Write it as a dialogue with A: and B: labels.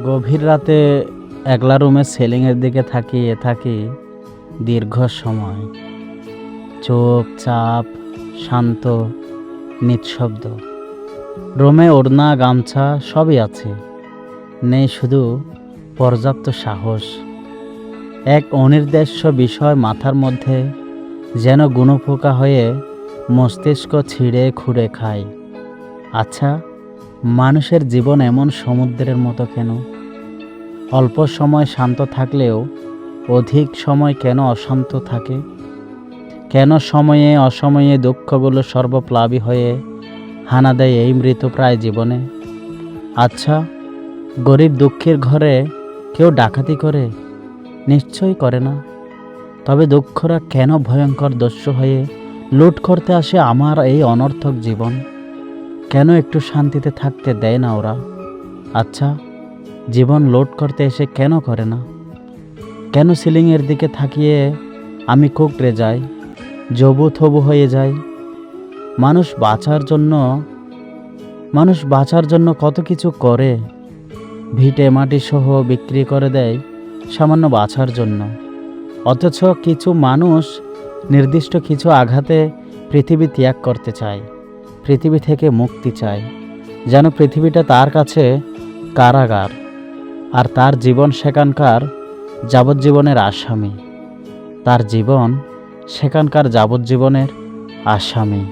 A: গভীর রাতে একলা রুমে সিলিংয়ের দিকে তাকিয়ে থাকি দীর্ঘ সময়। চুপচাপ, শান্ত, নিঃশব্দ। রুমে ওড়না, গামছা সবই আছে, নেই শুধু পর্যাপ্ত সাহস। এক অনির্দেশ্য বিষয় মাথার মধ্যে যেন গুণপোকা হয়ে মস্তিষ্ক ছিঁড়ে খুঁড়ে খায়। আচ্ছা, মানুষের জীবন এমন সমুদ্রের মতো কেন? অল্প সময় শান্ত থাকলেও অধিক সময় কেন অশান্ত থাকে? কেন সময়ে অসময়ে দুঃখগুলো সর্বপ্লাবী হয়ে হানা দেয় এই মৃতপ্রায় জীবনে? আচ্ছা, গরিব দুঃখীর ঘরে কেউ ডাকাতি করে? নিশ্চয়ই করে না। তবে দুঃখরা কেন ভয়ঙ্কর দস্যু হয়ে লুট করতে আসে আমার এই অনর্থক জীবন? কেন একটু শান্তিতে থাকতে দেয় না ওরা? আচ্ছা, জীবন লোড করতে এসে কেন করে না? কেন সিলিংয়ের দিকে তাকিয়ে আমি কুঁকড়ে যাই, জবু থবু হয়ে যাই? মানুষ বাঁচার জন্য কত কিছু করে, ভিটে মাটি সহ বিক্রি করে দেয় সামান্য বাঁচার জন্য। অথচ কিছু মানুষ নির্দিষ্ট কিছু আঘাতে পৃথিবী ত্যাগ করতে চায়, পৃথিবী থেকে মুক্তি চায়, যেন পৃথিবীটা তার কাছে কারাগার, আর তার জীবন সেখানকার যাবজ্জীবনের আসামি। তার জীবন সেখানকার যাবজ্জীবনের আসামি।